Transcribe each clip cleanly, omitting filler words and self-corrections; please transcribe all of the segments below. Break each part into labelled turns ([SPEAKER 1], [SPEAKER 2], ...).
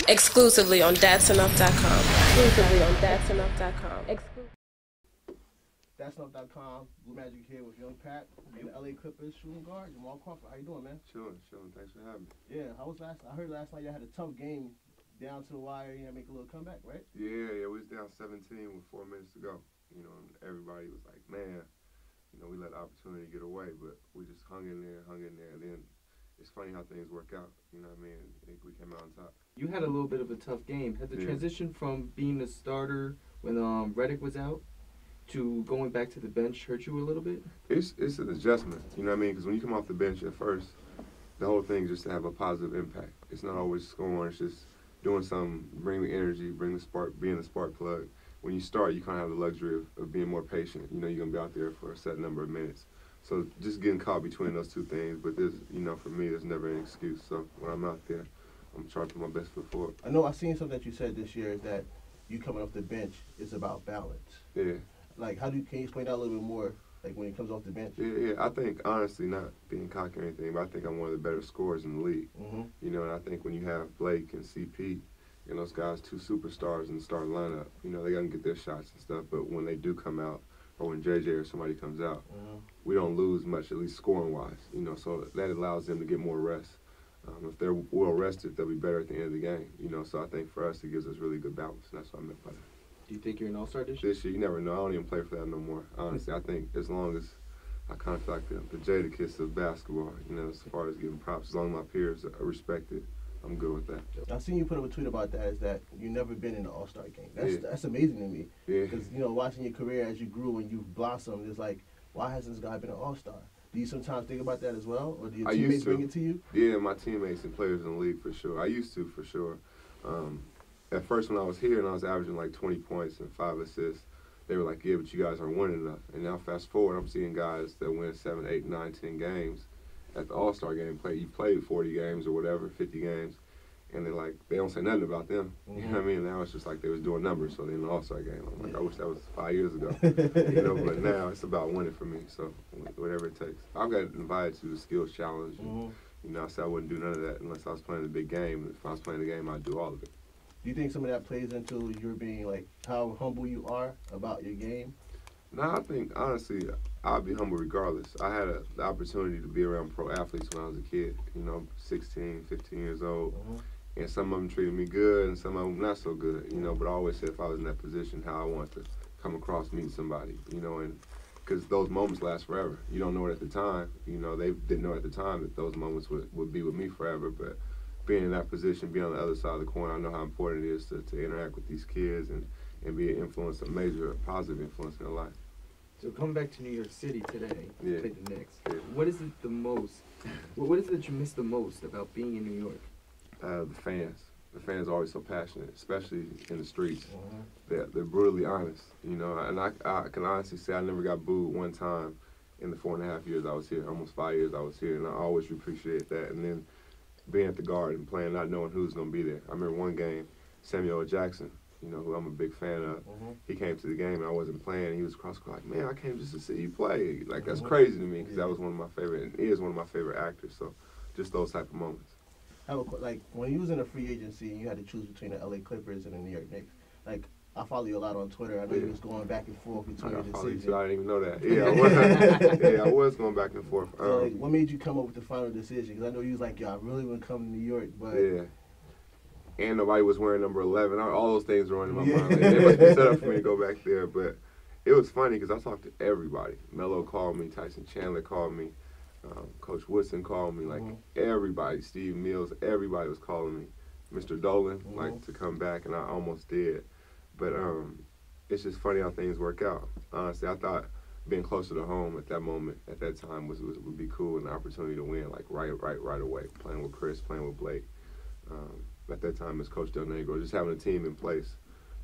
[SPEAKER 1] Exclusively on datsenough.com. Exclusively on datsenough.com.
[SPEAKER 2] Datsenough.com. Blue Magic here with Young Pat and the LA Clippers shooting guard Jamal Crawford. How you doing, man?
[SPEAKER 3] Chilling. Thanks for having me.
[SPEAKER 2] Yeah, I heard last night you had a tough game down to the wire. You had to make a little comeback, right?
[SPEAKER 3] Yeah, we was down 17 with 4 minutes to go. You know, and everybody was like, man, we let the opportunity get away, but we just hung in there, and then it's funny how things work out. You know what I mean? I think we came out on top.
[SPEAKER 4] You had a little bit of a tough game. Had the transition from being the starter when Reddick was out to going back to the bench hurt you a little bit?
[SPEAKER 3] It's an adjustment. You know what I mean? Because when you come off the bench at first, the whole thing is just to have a positive impact. It's not always scoring. It's just doing something, bring the energy, bring the spark, being the spark plug. When you start, you kind of have the luxury of being more patient. You're going to be out there for a set number of minutes. So just getting caught between those two things. But there's, for me, there's never an excuse. So when I'm out there, I'm trying to put my best foot forward.
[SPEAKER 2] I know I've seen something that you said this year that you coming off the bench is about balance.
[SPEAKER 3] Yeah.
[SPEAKER 2] Like, can you explain that a little bit more, like when it comes off the bench?
[SPEAKER 3] Yeah. I think, honestly, not being cocky or anything, but I think I'm one of the better scorers in the league.
[SPEAKER 2] Mm-hmm.
[SPEAKER 3] And I think when you have Blake and CP, and those guys, two superstars in the starting lineup, they got to get their shots and stuff. But when they do come out, or when JJ or somebody comes out, we don't lose much, at least scoring-wise. So that allows them to get more rest. If they're well rested, they'll be better at the end of the game. So I think for us, it gives us really good balance, and that's what I meant by that.
[SPEAKER 4] Do you think you're an all-star this year?
[SPEAKER 3] This year, you never know. I don't even play for that no more. Honestly, I think as long as I kind of feel like the Jada kiss of basketball, as far as giving props, as long as my peers are respected, I'm good with that.
[SPEAKER 2] I've seen you put up a tweet about that, is that you've never been in an all-star game. That's amazing to me.
[SPEAKER 3] Yeah.
[SPEAKER 2] Because, watching your career as you grew and you blossomed, it's like, why hasn't this guy been an all-star? Do you sometimes think about that as well? Or do your teammates bring it to you?
[SPEAKER 3] Yeah, my teammates and players in the league, for sure. I used to, for sure. At first, when I was here and I was averaging like 20 points and 5 assists, they were like, yeah, but you guys aren't winning enough. And now fast forward, I'm seeing guys that win 7, 8, 9, 10 games at the all-star game. You played 40 games or whatever, 50 games. And they're like, they don't say nothing about them.
[SPEAKER 2] Mm-hmm.
[SPEAKER 3] You know what I mean? Now it's just like they was doing numbers, so they're in the All-Star game. I'm like, I wish that was 5 years ago. But now it's about winning for me, so whatever it takes. I've got invited to the skills challenge. And, I said I wouldn't do none of that unless I was playing the big game. If I was playing the game, I'd do all of it.
[SPEAKER 2] Do you think some of that plays into your being, like, how humble you are about your game?
[SPEAKER 3] No, I think, honestly, I'd be humble regardless. I had the opportunity to be around pro athletes when I was a kid, 16, 15 years old. And some of them treated me good and some of them not so good, But I always said if I was in that position, how I wanted to come across meeting somebody, and because those moments last forever. You don't know it at the time. They didn't know at the time that those moments would be with me forever. But being in that position, being on the other side of the coin, I know how important it is to interact with these kids and be an influence, a major positive influence in their life.
[SPEAKER 4] So coming back to New York City today, to play the Knicks,
[SPEAKER 3] Yeah.
[SPEAKER 4] what is it what is it that you miss the most about being in New York?
[SPEAKER 3] The fans. The fans are always so passionate, especially in the streets. They're brutally honest, and I can honestly say I never got booed one time in the 4.5 years I was here, almost 5 years I was here, and I always appreciate that. And then being at the Garden, playing, not knowing who's going to be there. I remember one game, Samuel L. Jackson, who I'm a big fan of, he came to the game and I wasn't playing. He was across the court like, man, I came just to see you play. Like, that's crazy to me because that was one of my favorite, and he is one of my favorite actors, so just those type of moments.
[SPEAKER 2] Like, when you was in a free agency and you had to choose between the LA Clippers and the New York Knicks, like, I follow you a lot on Twitter. I know you was going back and forth between your decisions.
[SPEAKER 3] I didn't even know that. Yeah, I was going back and forth.
[SPEAKER 2] So, like, what made you come up with the final decision? Because I know you was like, yo, I really want to come to New York, but...
[SPEAKER 3] Yeah. And nobody was wearing number 11. All those things were in my mind. Like, they must be set up for me to go back there. But it was funny because I talked to everybody. Melo called me. Tyson Chandler called me. Coach Woodson called me, like everybody, Steve Mills, everybody was calling me. Mr. Dolan, like to come back, and I almost did. But it's just funny how things work out. Honestly, I thought being closer to home at that moment, at that time, would be cool and an opportunity to win, like right away. Playing with Chris, playing with Blake. At that time, as Coach Del Negro, just having a team in place.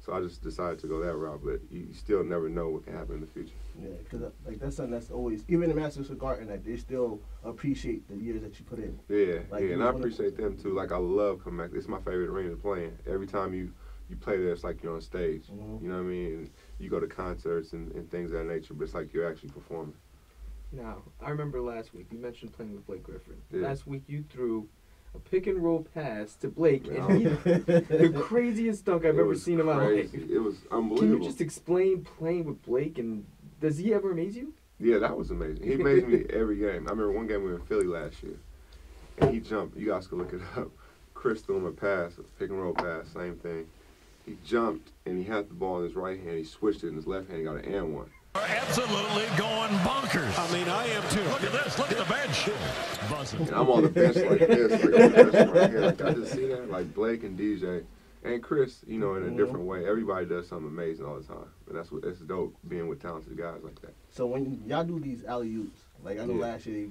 [SPEAKER 3] So I just decided to go that route, but you still never know what can happen in the future.
[SPEAKER 2] Yeah, because like that's something that's always, even in Madison Square Garden, like they still appreciate the years that you put in.
[SPEAKER 3] Yeah, and I appreciate them too. Like I love coming back. It's my favorite arena to play in. Every time you play there, it's like you're on stage. You know what I mean? And you go to concerts and things of that nature, but it's like you're actually performing.
[SPEAKER 4] Now, I remember last week you mentioned playing with Blake Griffin.
[SPEAKER 3] Yeah.
[SPEAKER 4] Last week you threw a pick and roll pass to Blake, and he, the craziest dunk I've ever seen in my life.
[SPEAKER 3] It was unbelievable.
[SPEAKER 4] Can you just explain playing with Blake, and does he ever amaze you?
[SPEAKER 3] Yeah, that was amazing. He amazed me every game. I remember one game we were in Philly last year, and he jumped. You guys can look it up. Chris threw him a pass, a pick and roll pass, same thing. He jumped, and he had the ball in his right hand. He switched it in his left hand. He got an and one.
[SPEAKER 5] Absolutely going bonkers. I mean, I am too. Look at this. Look at the bench. Buzzing.
[SPEAKER 3] And I'm on the bench like this. Like, on the bench right here. Like, I just see that. Like, Blake and DJ and Chris, you know, in a different way. Everybody does something amazing all the time. And that's what it's dope, being with talented guys like that.
[SPEAKER 2] So when y'all do these alley-oops, like I know last year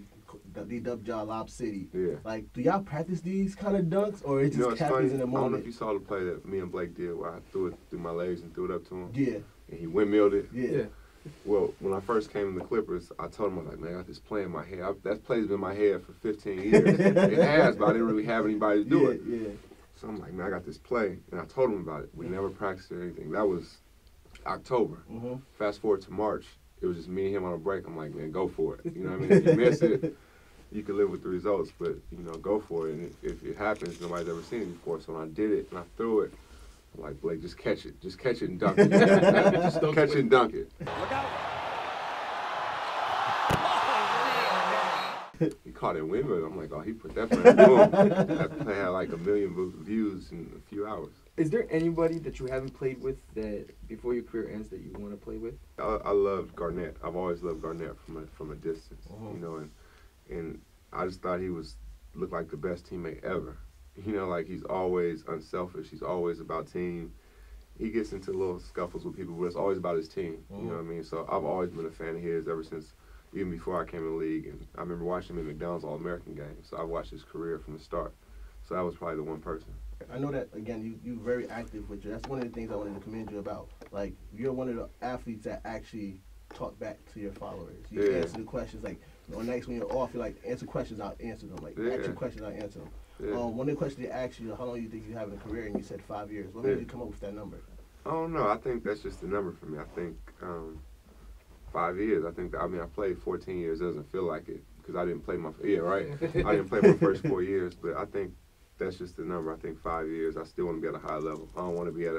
[SPEAKER 2] they dubbed y'all Lob City.
[SPEAKER 3] Yeah.
[SPEAKER 2] Like, do y'all practice these kind of dunks, or it just happens in the moment?
[SPEAKER 3] I don't know if you saw the play that me and Blake did where I threw it through my legs and threw it up to him.
[SPEAKER 2] Yeah.
[SPEAKER 3] And he windmilled it.
[SPEAKER 2] Yeah.
[SPEAKER 3] Well, when I first came to the Clippers, I told him, I was like, man, I got this play in my head. That play's been in my head for 15 years. It has, but I didn't really have anybody to do it.
[SPEAKER 2] Yeah.
[SPEAKER 3] So I'm like, man, I got this play. And I told him about it. We never practiced or anything. That was October. Fast forward to March. It was just me and him on a break. I'm like, man, go for it. You know what I mean? If you miss it, you can live with the results. But, you know, go for it. And if it happens, nobody's ever seen it before. So when I did it and I threw it, I'm like, Blake, just catch it. Just catch it and dunk it. Just catch it and dunk it.
[SPEAKER 5] Look out.
[SPEAKER 3] He caught it windmill. I'm like, oh, he put that play in. Boom. That play had like 1 million views in a few hours.
[SPEAKER 4] Is there anybody that you haven't played with that before your career ends that you want to play with?
[SPEAKER 3] I loved Garnett. I've always loved Garnett from a distance, you know, and I just thought he looked like the best teammate ever. You know, like he's always unselfish. He's always about team. He gets into little scuffles with people, but it's always about his team. You know what I mean? So I've always been a fan of his ever since, even before I came in the league. And I remember watching him in McDonald's All-American games. So I watched his career from the start. So that was probably the one person.
[SPEAKER 2] I know that, again, you're very active with you. That's one of the things I wanted to commend you about. Like, you're one of the athletes that actually talk back to your followers. You answer the questions. Like, on nights when you're off, you're like, answer questions, I'll answer them. Like, ask questions, I'll answer them. One of the questions they asked you, how long do you think you have in a career? And you said 5 years. What made you come up with that number?
[SPEAKER 3] I don't know. I think that's just the number for me. I think 5 years. I think, I played 14 years. It doesn't feel like it because I didn't play my, I didn't play my first 4 years. But I think that's just the number. I think 5 years. I still want to be at a high level. I don't want to be at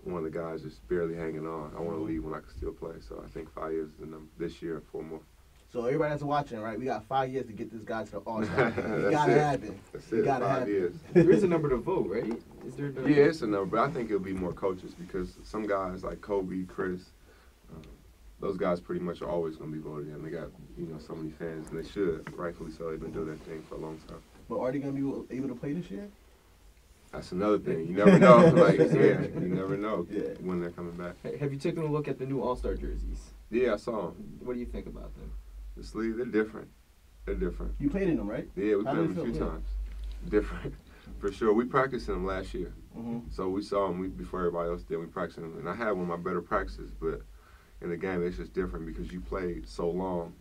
[SPEAKER 3] one of the guys just barely hanging on. I want to leave when I can still play. So I think 5 years is the number. This year and 4 more. So
[SPEAKER 2] everybody that's watching, right? We got 5 years to get this guy to the All-Star. It gotta happen.
[SPEAKER 3] That's it. 5 years.
[SPEAKER 4] There is a number to vote, right? Is there?
[SPEAKER 3] Yeah, it's a number, but I think it'll be more coaches because some guys like Kobe, Chris, those guys pretty much are always going to be voted in. They got so many fans, and they should, rightfully so. They've been doing that thing for a long time.
[SPEAKER 2] But are they going to be able to play this year?
[SPEAKER 3] That's another thing. You never know. You never know when they're coming back.
[SPEAKER 4] Have you taken a look at the new All-Star jerseys?
[SPEAKER 3] Yeah, I saw them.
[SPEAKER 4] What do you think about them?
[SPEAKER 3] The sleeves, they're different. They're different.
[SPEAKER 2] You played in them, right?
[SPEAKER 3] Yeah, we played them a few times. Different, for sure. We practiced in them last year. So we saw them before everybody else did. We practiced them. And I had one of my better practices, but in the game, it's just different because you played so long,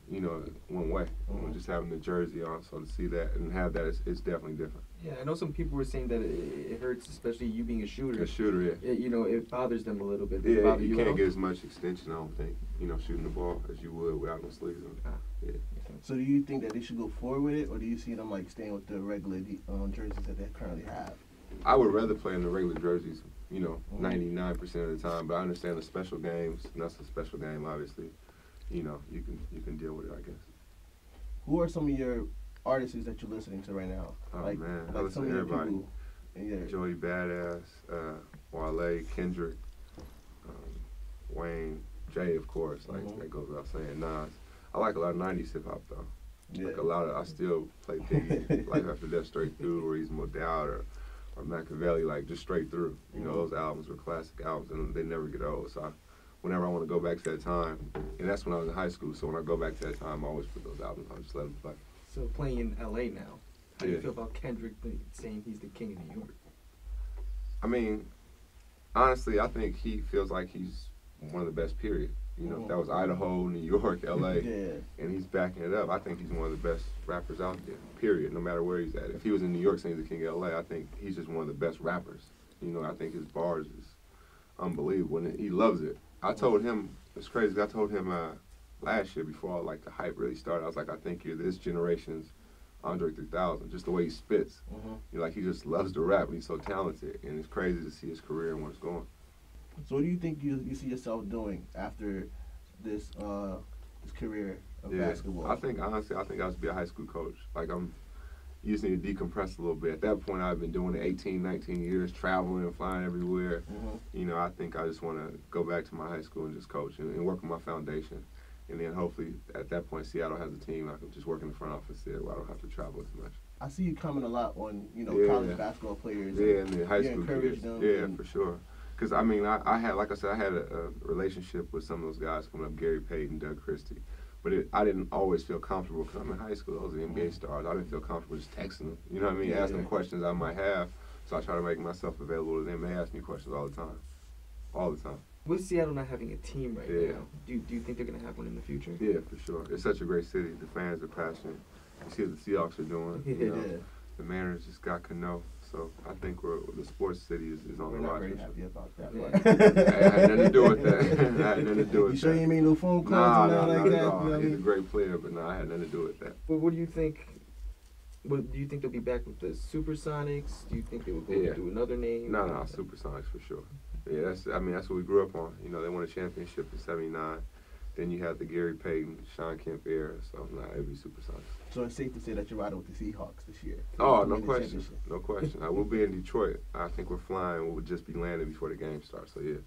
[SPEAKER 3] one way. Just having the jersey on, so to see that and have that, it's definitely different.
[SPEAKER 4] Yeah, I know some people were saying that it hurts, especially you being a shooter.
[SPEAKER 3] A shooter, yeah.
[SPEAKER 4] It bothers them a little bit.
[SPEAKER 3] Yeah, you can't get as much extension, I don't think, shooting the ball as you would without no sleeves on. Yeah.
[SPEAKER 2] So do you think that they should go forward with it, or do you see them staying with the regular jerseys that they currently have?
[SPEAKER 3] I would rather play in the regular jerseys, 99% of the time. But I understand the special games, and that's a special game, obviously. You can deal with it, I guess.
[SPEAKER 2] Who are some of your artists that you're listening to right now?
[SPEAKER 3] Oh man, I listen to everybody. Joey Badass, Wale, Kendrick, Wayne, Jay, of course. That goes without saying. Nas. I like a lot of '90s hip hop though.
[SPEAKER 2] Yeah.
[SPEAKER 3] Like a lot of, I still play Biggie, Life After Death straight through, Reasonable Doubt, or Machiavelli, just straight through. Those albums were classic albums, and they never get old. So whenever I want to go back to that time, and that's when I was in high school. So when I go back to that time, I always put those albums on, just let them play.
[SPEAKER 4] So playing in LA now, how do you feel about Kendrick saying he's the king of New York?
[SPEAKER 3] I mean, honestly, I think he feels like he's one of the best, period. That was Idaho, New York, LA, and he's backing it up. I think he's one of the best rappers out there, period, no matter where he's at. If he was in New York saying he's the king of LA, I think he's just one of the best rappers. I think his bars is unbelievable, and he loves it. I told him, it's crazy, I told him last year before the hype really started, I was like, I think you're this generation's Andre 3000, just the way he spits. You know, like he just loves to rap, and he's so talented, and it's crazy to see his career and where it's going.
[SPEAKER 2] So what do you think you see yourself doing after this this career of basketball?
[SPEAKER 3] I think, honestly, I should be a high school coach. Like, you just need to decompress a little bit. At that point, I've been doing it 18, 19 years, traveling and flying everywhere. You know, I think I just want to go back to my high school and just coach and work on my foundation. And then hopefully, at that point, Seattle has a team. I can just work in the front office there where I don't have to travel as much.
[SPEAKER 2] I see you comment a lot on, you know, college basketball players.
[SPEAKER 3] Yeah, and the high school kids.
[SPEAKER 2] Them
[SPEAKER 3] yeah, for sure. Because, I mean, I had, like I said, I had a relationship with some of those guys coming up, Gary Payton, Doug Christie. But I didn't always feel comfortable because I'm in high school. Those are NBA stars. I didn't feel comfortable just texting them. You know what I mean? Asking them questions I might have. So I try to make myself available to them. They ask me questions all the time. All the time.
[SPEAKER 4] With Seattle not having a team right now, do you think they're going to have one in the future?
[SPEAKER 3] Yeah, for sure. It's such a great city. The fans are passionate. You see what the Seahawks are doing. You know, the Mariners just got Cano. So I think the sports city is on the rise.
[SPEAKER 2] We're not very happy about that.
[SPEAKER 3] I had nothing to do with that. I had nothing to do with that.
[SPEAKER 2] You sure you ain't made no phone calls
[SPEAKER 3] no,
[SPEAKER 2] like
[SPEAKER 3] not
[SPEAKER 2] that?
[SPEAKER 3] at all.
[SPEAKER 2] You know
[SPEAKER 3] He's a great player, but no, I had nothing to do with that.
[SPEAKER 4] Well, what do you think? What do you think they'll be back with the Supersonics? Do you think they will go do another name?
[SPEAKER 3] No, Supersonics for sure. Yeah, that's what we grew up on. You know, they won a championship in '79. Then you had the Gary Payton, Sean Kemp era. So it'd be Supersonics. So it's safe to say that you're riding with the Seahawks this year. Oh, no question. No question. I will be in Detroit. I think we're flying. We'll just be landing before the game starts. So yeah,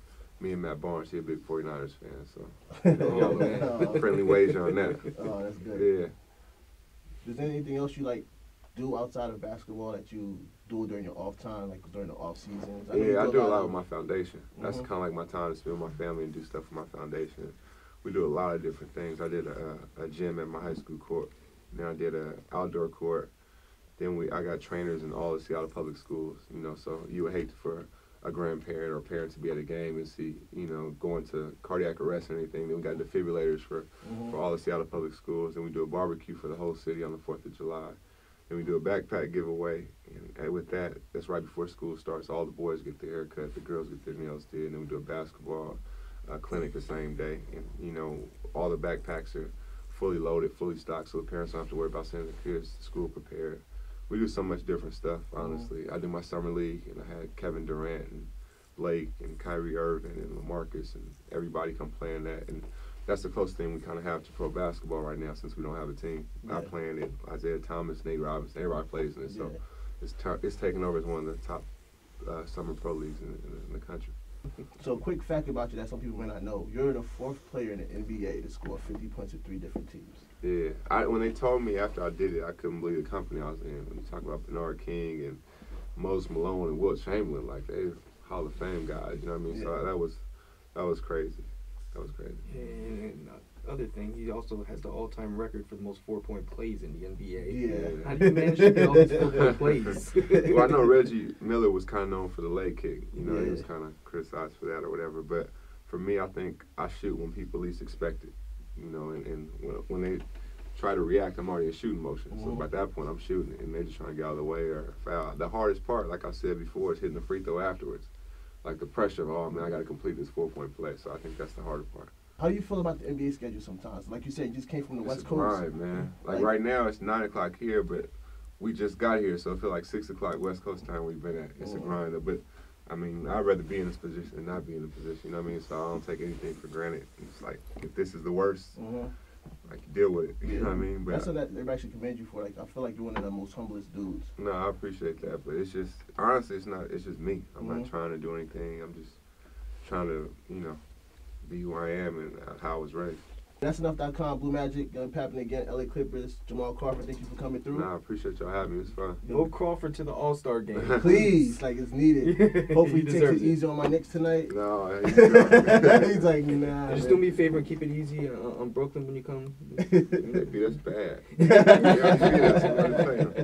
[SPEAKER 3] me and Matt Barnes, he's a big 49ers fan. So friendly wager on that.
[SPEAKER 2] Oh, that's good.
[SPEAKER 3] Yeah.
[SPEAKER 2] Is there anything else you like do outside of basketball that you do during your off time, like during the off seasons?
[SPEAKER 3] I do a lot with my foundation. That's kind of like my time to spend with my family and do stuff with my foundation. We do a lot of different things. I did a gym at my high school court. Then I did an outdoor court. Then I got trainers in all the Seattle public schools. You know, so you would hate for a grandparent or a parent to be at a game and see, you know, going to cardiac arrest or anything. Then we got defibrillators for all the Seattle public schools. Then we do a barbecue for the whole city on the 4th of July. Then we do a backpack giveaway. And with that, that's right before school starts. All the boys get their haircut, the girls get their nails did. And then we do a basketball clinic the same day. And, you know, all the backpacks are fully loaded, fully stocked, so the parents don't have to worry about sending the kids to school prepared. We do so much different stuff, honestly. I do my summer league, and I had Kevin Durant and Blake and Kyrie Irving and LaMarcus, and everybody come playing that. And that's the closest thing we kind of have to pro basketball right now since we don't have a team. I playing it. Isaiah Thomas, Nate Robinson, everybody plays in it. So it's taken over as one of the top summer pro leagues in the country.
[SPEAKER 2] So a quick fact about you that some people may not know, you're the 4th player in the NBA to score 50 points with 3 different teams.
[SPEAKER 3] Yeah, when they told me after I did it, I couldn't believe the company I was in. When you talk about Bernard King and Moses Malone and Wilt Chamberlain, like they Hall of Fame guys, you know what I mean? So that was crazy. That was crazy.
[SPEAKER 4] And other thing, he also has the all-time record for the most 4-point plays in the NBA.
[SPEAKER 2] Yeah.
[SPEAKER 4] How do you manage to get all these 4-point plays?
[SPEAKER 3] Well, I know Reggie Miller was kind of known for the leg kick. You know, he was kind of criticized for that or whatever. But for me, I think I shoot when people least expect it. You know, and when they try to react, I'm already in shooting motion. So by that point, I'm shooting, and they're just trying to get out of the way or foul. The hardest part, like I said before, is hitting the free throw afterwards. Like the pressure of, oh man, I got to complete this 4-point play. So I think that's the harder part.
[SPEAKER 2] How do you feel about the NBA schedule sometimes? Like you said, you just came from the West Coast.
[SPEAKER 3] Right, man. Like right now, it's 9 o'clock here, but we just got here, so I feel like 6 o'clock West Coast time we've been at. It's a grinder, but I mean, I'd rather be in this position than not be in the position. You know what I mean? So I don't take anything for granted. It's like if this is the worst, like deal with it. You know what I mean? But
[SPEAKER 2] that's what everybody should commend you for. Like I feel like you're one of the most humblest dudes.
[SPEAKER 3] No, I appreciate that, but it's just honestly, it's not. It's just me. I'm not trying to do anything. I'm just trying to, you know, be who I am and how I was raised.
[SPEAKER 2] That's enough.com, Blue Magic, Pappin again, LA Clippers, Jamal Crawford, thank you for coming through.
[SPEAKER 3] Nah, I appreciate y'all having me. It's fun.
[SPEAKER 4] Move Crawford to the All-Star game.
[SPEAKER 2] Please, like it's needed. Hopefully he takes it easy on my Knicks tonight.
[SPEAKER 3] No,
[SPEAKER 2] he's like, nah.
[SPEAKER 4] Just do me a favor and keep it easy on Brooklyn when you come.
[SPEAKER 3] Maybe that's bad.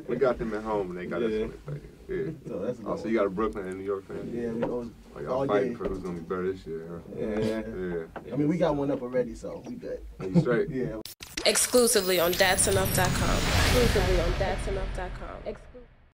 [SPEAKER 3] We got them at home and they got us when they play. Yeah.
[SPEAKER 2] So that's
[SPEAKER 3] so you got a Brooklyn and New York fan?
[SPEAKER 2] Yeah, we always
[SPEAKER 3] y'all fighting for who's gonna be better this year, huh?
[SPEAKER 2] Yeah. I mean, we got one up already, so we good.
[SPEAKER 3] Are you straight?
[SPEAKER 2] Yeah.
[SPEAKER 1] Exclusively on datsenough.com. Exclusively on datsenough.com.